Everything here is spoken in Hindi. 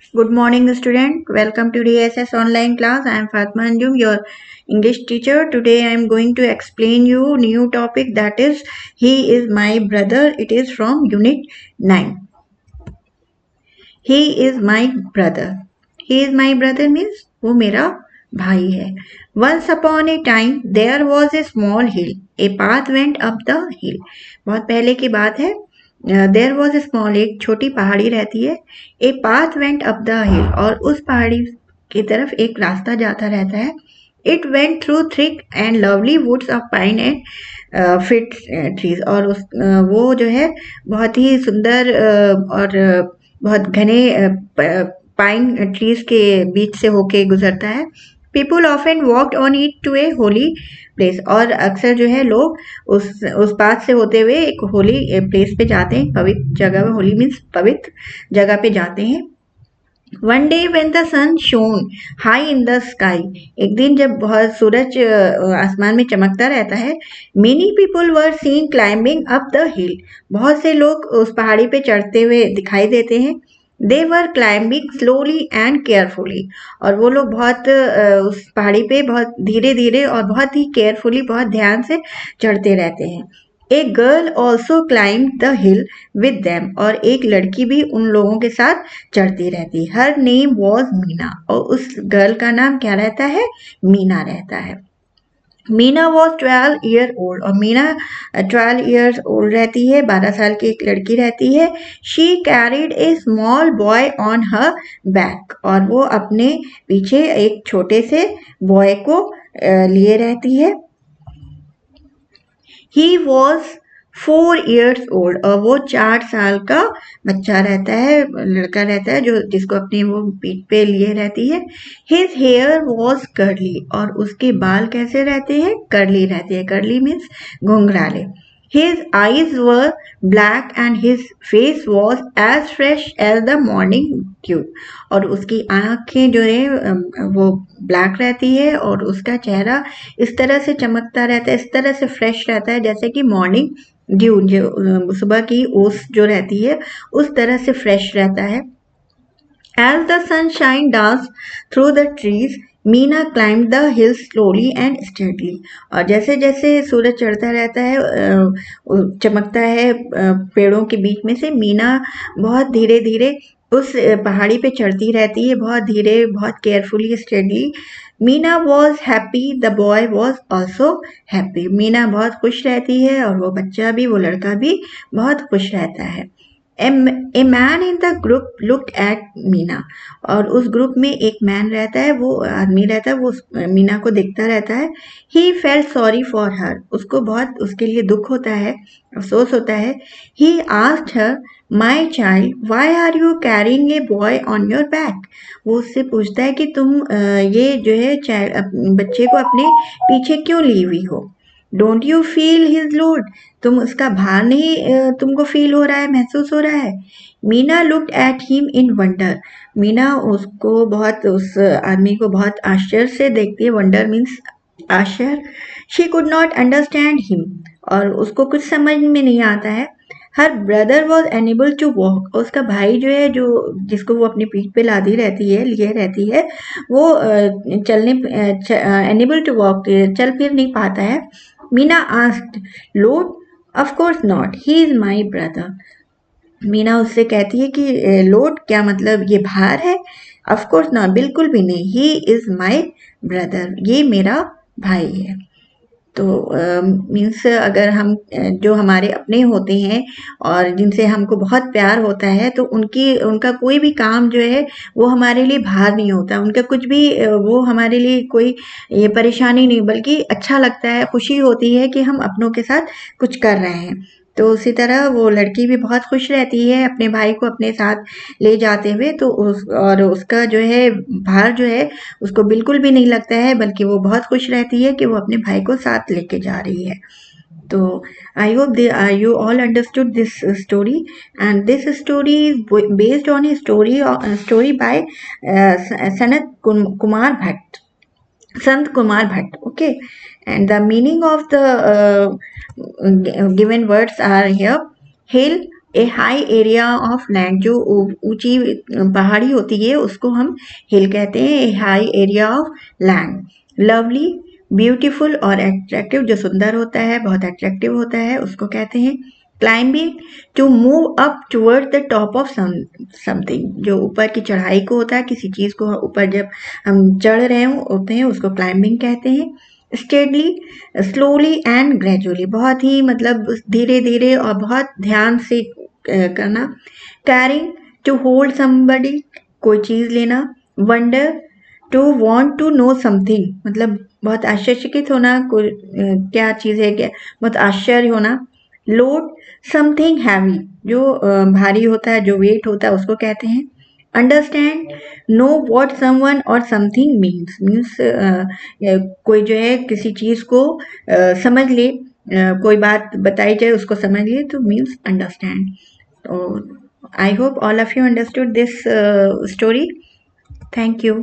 Good morning, student. Welcome to DSS online class. I am Fatma Anjum, your English teacher. Today I am going to explain you new topic, that is he is my brother. It is from unit 9. He is my brother. He is my brother means वो मेरा भाई है. Once upon a time there was a small hill. A path went up the hill. बहुत पहले की बात है. देयर वॉज ए स्मॉल, एक छोटी पहाड़ी रहती है. A path went up the हिल, और उस पहाड़ी की तरफ एक रास्ता जाता रहता है. It went through thick and lovely woods of pine and fir trees, और वो जो है बहुत ही सुंदर और बहुत घने पाइन ट्रीज के बीच से होके गुजरता है. People often walked on it to a holy place, और अक्सर जो है लोग उस पाथ से होते हुए एक होली प्लेस पे जाते हैं, पवित्र जगह में. होली मीन्स पवित्र जगह पे जाते हैं. One day when the sun shone high in the sky, एक दिन जब बहुत सूरज आसमान में चमकता रहता है. Many people were seen climbing up the हिल, बहुत से लोग उस पहाड़ी पे चढ़ते हुए दिखाई देते हैं. They were climbing slowly and carefully, और वो लोग बहुत उस पहाड़ी पे बहुत धीरे धीरे और बहुत ही केयरफुली, बहुत ध्यान से चढ़ते रहते हैं. A girl also climb the hill with them, और एक लड़की भी उन लोगों के साथ चढ़ती रहती. हर नेम वॉज मीना, और उस गर्ल का नाम क्या रहता है? मीना रहता है. मीना वॉज 12 ईयर ओल्ड, और मीना 12 ईयर्स ओल्ड रहती है, 12 साल की एक लड़की रहती है. She carried A small boy on her back, और वो अपने पीछे एक छोटे से बॉय को लिए रहती है. ही वॉज 4 years old, और वो 4 साल का बच्चा रहता है, लड़का रहता है, जो जिसको अपनी वो पीठ पे लिए रहती है. हिज हेयर वॉज कर्ली, और उसके बाल कैसे रहते हैं? कर्ली रहते हैं. कर्ली मीन्स घुंघराले. His eyes were black and his face was as fresh as the morning dew, और उसकी आंखें जो है वो ब्लैक रहती है, और उसका चेहरा इस तरह से चमकता रहता है, इस तरह से फ्रेश रहता है जैसे कि मॉर्निंग ड्यू, जो सुबह की ओस जो रहती है उस तरह से फ्रेश रहता है. As the sunshine danced through the trees, Meena climbed the hill slowly and steadily, और जैसे जैसे सूरज चढ़ता रहता है, चमकता है पेड़ों के बीच में से, मीना बहुत धीरे धीरे उस पहाड़ी पे चढ़ती रहती है, बहुत धीरे, बहुत carefully, steadily. Meena was happy, the boy was also happy. Meena बहुत खुश रहती है, और वो बच्चा भी, वो लड़का भी बहुत खुश रहता है. A man in the group look at Meena, और उस ग्रुप में एक मैन रहता है, वो आदमी रहता है, वो मीना को देखता रहता है. He felt sorry for her, उसको बहुत उसके लिए दुख होता है, अफसोस होता है. He asked her, my child why are you carrying a boy on your back, वो उससे पूछता है कि तुम ये जो है बच्चे को अपने पीछे क्यों ली हुई हो. Don't you feel his load, तुम उसका भार नहीं तुमको फील हो रहा है, महसूस हो रहा है. Meena looked at him in wonder, Meena उसको बहुत, उस आदमी को बहुत आश्चर्य से देखती है. वंडर मीन्स आश्चर्य. She could not understand him, और उसको कुछ समझ में नहीं आता है. Her brother was unable to walk, उसका भाई जो है, जो जिसको वो अपनी पीठ पे लादी रहती है, लिए रहती है, वो चलने एनेबल टू वॉक, चल फिर नहीं पाता है. Meena asked, load, of course not, he is my brother. Meena उससे कहती है कि लोड क्या मतलब, ये भार है? ऑफ कोर्स नॉट, बिल्कुल भी नहीं. ही इज माई ब्रदर, ये मेरा भाई है. तो मीन्स अगर हम जो हमारे अपने होते हैं और जिनसे हमको बहुत प्यार होता है, तो उनका कोई भी काम जो है वो हमारे लिए भार नहीं होता, उनका कुछ भी वो हमारे लिए कोई ये परेशानी नहीं, बल्कि अच्छा लगता है, खुशी होती है कि हम अपनों के साथ कुछ कर रहे हैं. तो उसी तरह वो लड़की भी बहुत खुश रहती है अपने भाई को अपने साथ ले जाते हुए. तो और उसका जो है भार जो है उसको बिल्कुल भी नहीं लगता है, बल्कि वो बहुत खुश रहती है कि वो अपने भाई को साथ लेके जा रही है. तो I hope you all understood this story, and this story is based on a story by Kumar Bhatt. Sant Kumar Bhatt. Okay, and the meaning of the given words are here: hill, A high area of land, जो ऊंची पहाड़ी होती है उसको हम हिल कहते हैं, a high area of land. Lovely, beautiful और एट्रैक्टिव, जो सुंदर होता है, बहुत एट्रैक्टिव होता है, उसको कहते हैं। Climbing, to move up toward the top of something, जो ऊपर की चढ़ाई को होता है, किसी चीज को ऊपर जब हम चढ़ रहे होते हैं उसको क्लाइंबिंग कहते हैं। स्टेडली, स्लोली एंड ग्रेजुअली, बहुत ही मतलब धीरे धीरे और बहुत ध्यान से करना। कैरिंग, टू होल्ड समबडी, कोई चीज लेना। Wonder, to want to know something, मतलब बहुत आश्चर्यचकित होना, कोई क्या चीज है, क्या बहुत आश्चर्य होना। लोड, समथिंग हैवी, जो भारी होता है, जो वेट होता है, उसको कहते हैं। अंडरस्टैंड, नो वॉट समवन और समथिंग मीन्स, मीन्स कोई जो है किसी चीज को समझ ले, कोई बात बताई जाए उसको समझ ले, तो मीन्स अंडरस्टैंड। तो I hope all of you understood this story. Thank you.